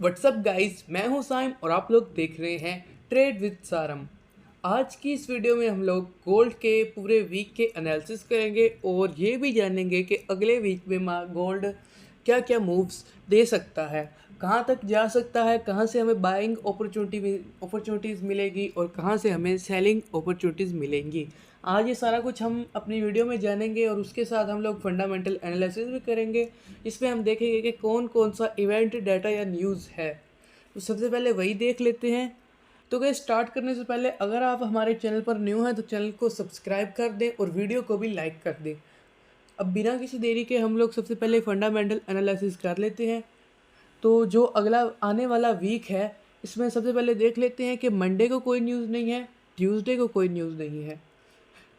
WhatsApp guys, मैं हूं साइम और आप लोग देख रहे हैं ट्रेड विद सारम। आज की इस वीडियो में हम लोग गोल्ड के पूरे वीक के एनालिसिस करेंगे और ये भी जानेंगे कि अगले वीक में गोल्ड क्या क्या मूव्स दे सकता है, कहाँ तक जा सकता है, कहाँ से हमें बाइंग अपॉर्चुनिटीज़ मिलेगी और कहाँ से हमें सेलिंग अपॉर्चुनिटीज़ मिलेंगी। आज ये सारा कुछ हम अपनी वीडियो में जानेंगे और उसके साथ हम लोग फंडामेंटल एनालिसिस भी करेंगे। इसमें हम देखेंगे कि कौन कौन सा इवेंट डाटा या न्यूज़ है। तो सबसे पहले वही देख लेते हैं। तो गए स्टार्ट करने से पहले अगर आप हमारे चैनल पर न्यू हैं तो चैनल को सब्सक्राइब कर दें और वीडियो को भी लाइक कर दें। अब बिना किसी देरी के हम लोग सबसे पहले फंडामेंटल एनालिसिस कर लेते हैं। तो जो अगला आने वाला वीक है, इसमें सबसे पहले देख लेते हैं कि मंडे को कोई न्यूज़ नहीं है, ट्यूसडे को कोई न्यूज़ नहीं है।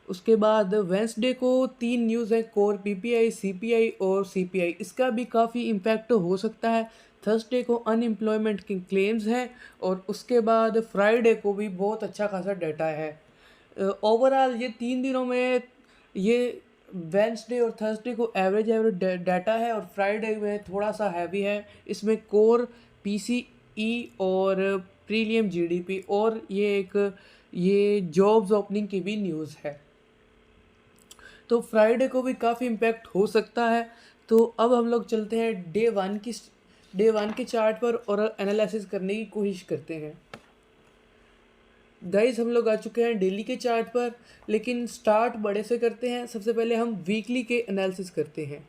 उसके बाद वेंसडे को 3 न्यूज़ हैं, कोर पीपीआई, सीपीआई और सीपीआई। इसका भी काफ़ी इम्पैक्ट हो सकता है। थर्सडे को अनएम्प्लॉयमेंट की क्लेम्स हैं और उसके बाद फ्राइडे को भी बहुत अच्छा खासा डाटा है। ओवरऑल ये 3 दिनों में ये वेंसडे और थर्सडे को एवरेज डाटा है और फ्राइडे में थोड़ा सा हैवी है। इसमें कोर पीसीई और प्रीलियम जीडीपी और ये जॉब्स ओपनिंग की भी न्यूज़ है। तो फ्राइडे को भी काफ़ी इम्पैक्ट हो सकता है। तो अब हम लोग चलते हैं डे वन के चार्ट पर और एनालिसिस करने की कोशिश करते हैं। गाइस, हम लोग आ चुके हैं डेली के चार्ट पर, लेकिन स्टार्ट बड़े से करते हैं। सबसे पहले हम वीकली के एनालिसिस करते हैं।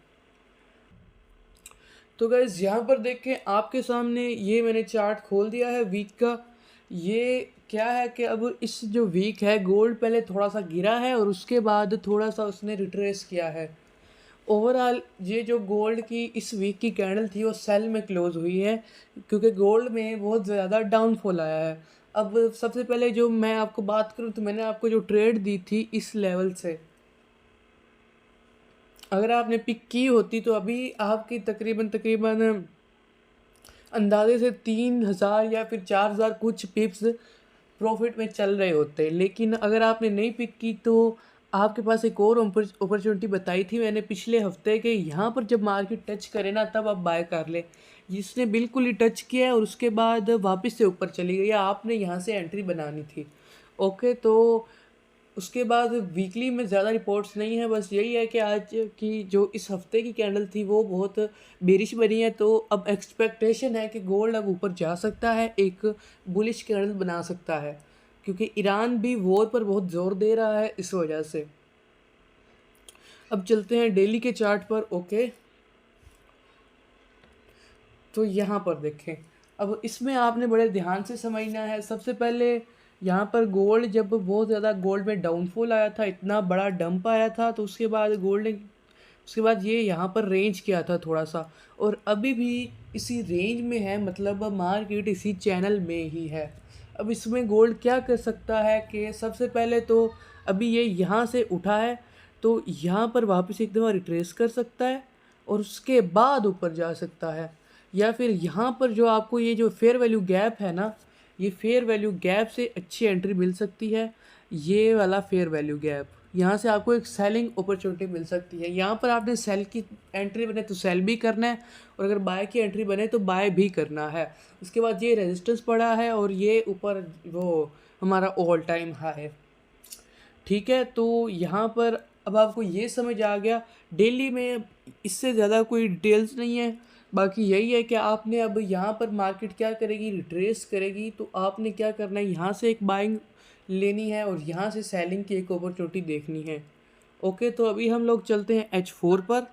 तो गाइस, यहाँ पर देखें, आपके सामने ये मैंने चार्ट खोल दिया है वीक का। ये क्या है कि अब इस जो वीक है, गोल्ड पहले थोड़ा सा गिरा है और उसके बाद थोड़ा सा उसने रिट्रेस किया है। ओवरऑल ये जो गोल्ड की इस वीक की कैंडल थी वो सेल में क्लोज हुई है, क्योंकि गोल्ड में बहुत ज़्यादा डाउनफॉल आया है। अब सबसे पहले जो मैं आपको बात करूं तो मैंने आपको जो ट्रेड दी थी इस लेवल से, अगर आपने पिक की होती तो अभी आपकी तकरीबन तकरीबन अंदाजे से 3,000 या फिर 4,000 कुछ पिप्स प्रॉफिट में चल रहे होते। लेकिन अगर आपने नहीं पिक की तो आपके पास एक और अपॉर्चुनिटी बताई थी मैंने पिछले हफ्ते के, यहाँ पर जब मार्केट टच करे ना तब आप बाय कर ले। जिसने बिल्कुल ही टच किया है और उसके बाद वापस से ऊपर चली गई, आपने यहाँ से एंट्री बनानी थी। ओके, तो उसके बाद वीकली में ज़्यादा रिपोर्ट्स नहीं है, बस यही है कि आज की जो इस हफ्ते की कैंडल थी वो बहुत बेरिश बनी है। तो अब एक्सपेक्टेशन है कि गोल्ड अब ऊपर जा सकता है, एक बुलिश कैंडल बना सकता है, क्योंकि ईरान भी वॉर पर बहुत ज़ोर दे रहा है इस वजह से। अब चलते हैं डेली के चार्ट पर। ओके, तो यहाँ पर देखें, अब इसमें आपने बड़े ध्यान से समझना है। सबसे पहले यहाँ पर गोल्ड, जब बहुत ज़्यादा गोल्ड में डाउनफॉल आया था, इतना बड़ा डंप आया था, तो उसके बाद गोल्ड ने उसके बाद ये यहाँ पर रेंज किया था थोड़ा सा, और अभी भी इसी रेंज में है, मतलब मार्केट इसी चैनल में ही है। अब इसमें गोल्ड क्या कर सकता है कि सबसे पहले तो अभी ये यहाँ से उठा है, तो यहाँ पर वापस एक दफ़ा रिट्रेस कर सकता है और उसके बाद ऊपर जा सकता है। या फिर यहाँ पर जो आपको ये जो फेयर वैल्यू गैप है ना, ये फेयर वैल्यू गैप से अच्छी एंट्री मिल सकती है। ये वाला फेयर वैल्यू गैप, यहाँ से आपको एक सेलिंग अपॉर्चुनिटी मिल सकती है। यहाँ पर आपने सेल की एंट्री बने तो सेल भी करना है और अगर बाय की एंट्री बने तो बाय भी करना है। उसके बाद ये रेजिस्टेंस पड़ा है और ये ऊपर वो हमारा ऑल टाइम हाई है। ठीक है, तो यहाँ पर अब आपको ये समझ आ गया। डेली में इससे ज़्यादा कोई डिटेल्स नहीं है, बाकी यही है कि आपने अब यहाँ पर मार्केट क्या करेगी, रिट्रेस करेगी, तो आपने क्या करना है, यहाँ से एक बाइंग लेनी है और यहाँ से सेलिंग की एक अपॉर्चुनिटी देखनी है। ओके, तो अभी हम लोग चलते हैं H4 पर।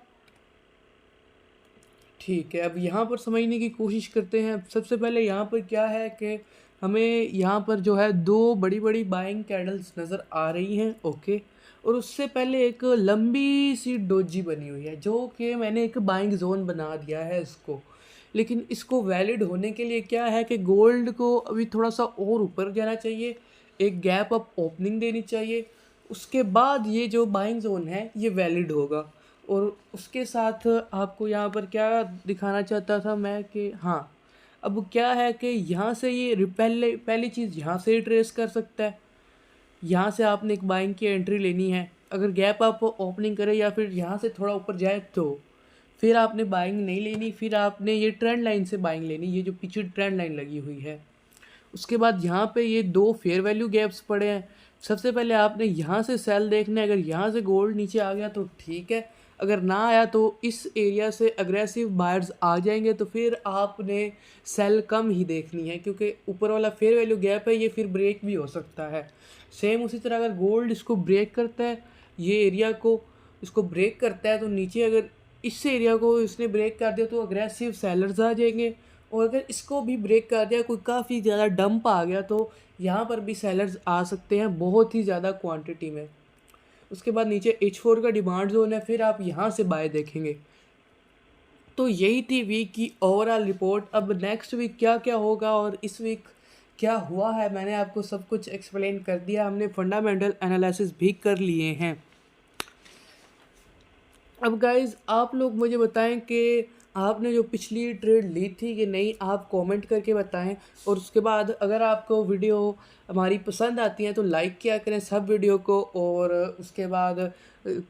ठीक है, अब यहाँ पर समझने की कोशिश करते हैं। सबसे पहले यहाँ पर क्या है कि हमें यहाँ पर जो है दो बड़ी बड़ी बाइंग कैंडल्स नज़र आ रही हैं। ओके, और उससे पहले एक लंबी सी डोजी बनी हुई है, जो कि मैंने एक बाइंग जोन बना दिया है इसको। लेकिन इसको वैलिड होने के लिए क्या है कि गोल्ड को अभी थोड़ा सा और ऊपर जाना चाहिए, एक गैप अप ओपनिंग देनी चाहिए, उसके बाद ये जो बाइंग जोन है ये वैलिड होगा। और उसके साथ आपको यहाँ पर क्या दिखाना चाहता था मैं कि हाँ, अब क्या है कि यहाँ से ये पहली चीज़ यहाँ से ही ट्रेस कर सकता है। यहाँ से आपने एक बाइंग की एंट्री लेनी है, अगर गैप आप ओपनिंग करे या फिर यहाँ से थोड़ा ऊपर जाए तो फिर आपने बाइंग नहीं लेनी, फिर आपने ये ट्रेंड लाइन से बाइंग लेनी, ये जो पीछे ट्रेंड लाइन लगी हुई है। उसके बाद यहाँ पे ये 2 फेयर वैल्यू गैप्स पड़े हैं। सबसे पहले आपने यहाँ से सेल देखना है, अगर यहाँ से गोल्ड नीचे आ गया तो ठीक है, अगर ना आया तो इस एरिया से अग्रेसिव बायर्स आ जाएंगे, तो फिर आपने सेल कम ही देखनी है, क्योंकि ऊपर वाला फेयर वैल्यू गैप है, ये फिर ब्रेक भी हो सकता है। सेम उसी तरह अगर गोल्ड इसको ब्रेक करता है, ये एरिया को इसको ब्रेक करता है, तो नीचे अगर इस एरिया को इसने ब्रेक कर दिया तो अग्रेसिव सेलर्स आ जाएंगे, और अगर इसको भी ब्रेक कर दिया, कोई काफ़ी ज़्यादा डंप आ गया, तो यहाँ पर भी सेलर्स आ सकते हैं बहुत ही ज़्यादा क्वांटिटी में। उसके बाद नीचे H4 का डिमांड जोन है, फिर आप यहाँ से बाय देखेंगे। तो यही थी वीक की ओवरऑल रिपोर्ट। अब नेक्स्ट वीक क्या क्या होगा और इस वीक क्या हुआ है, मैंने आपको सब कुछ एक्सप्लेन कर दिया, हमने फंडामेंटल एनालिसिस भी कर लिए हैं। अब गाइज़ आप लोग मुझे बताएं कि आपने जो पिछली ट्रेड ली थी कि नहीं, आप कमेंट करके बताएं। और उसके बाद अगर आपको वीडियो हमारी पसंद आती है तो लाइक किया करें सब वीडियो को, और उसके बाद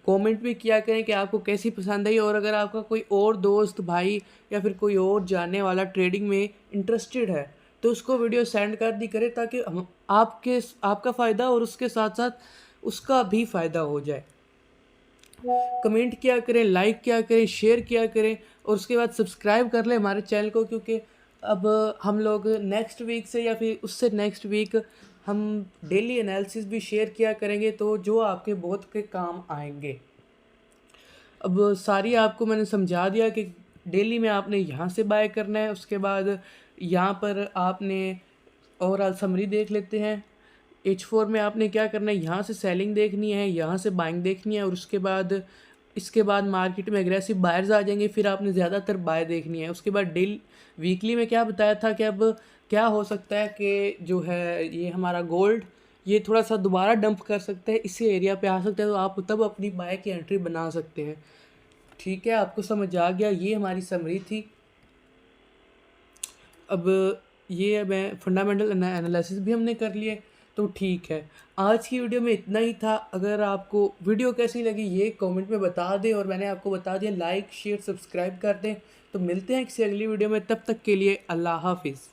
कमेंट भी किया करें कि आपको कैसी पसंद आई। और अगर आपका कोई और दोस्त भाई या फिर कोई और जानने वाला ट्रेडिंग में इंटरेस्टेड है तो उसको वीडियो सेंड कर दी करें, ताकि हम आपका फ़ायदा और उसके साथ साथ उसका भी फ़ायदा हो जाए। कमेंट किया करें, लाइक किया करें, शेयर किया करें, और उसके बाद सब्सक्राइब कर लें हमारे चैनल को, क्योंकि अब हम लोग नेक्स्ट वीक से या फिर उससे नेक्स्ट वीक हम डेली एनालिसिस भी शेयर किया करेंगे, तो जो आपके बहुत के काम आएंगे। अब सारी आपको मैंने समझा दिया कि डेली में आपने यहाँ से बाय करना है। उसके बाद यहाँ पर आपने ओवरऑल समरी देख लेते हैं। H4 में आपने क्या करना है, यहाँ से सेलिंग देखनी है, यहाँ से बाइंग देखनी है, और उसके बाद इसके बाद मार्केट में एग्रेसिव बायर्स आ जाएंगे, फिर आपने ज़्यादातर बाय देखनी है। उसके बाद वीकली में क्या बताया था कि अब क्या हो सकता है कि जो है ये हमारा गोल्ड ये थोड़ा सा दोबारा डंप कर सकता है, इसी एरिया पे आ सकता है, तो आप तब अपनी बाय की एंट्री बना सकते हैं। ठीक है, आपको समझ आ गया, ये हमारी समरी थी। अब ये मैं फंडामेंटल एनालिसिस भी हमने कर लिए, तो ठीक है। आज की वीडियो में इतना ही था। अगर आपको वीडियो कैसी लगी ये कमेंट में बता दें, और मैंने आपको बता दिया लाइक शेयर सब्सक्राइब कर दें। तो मिलते हैं किसी अगली वीडियो में, तब तक के लिए अल्लाह हाफिज़।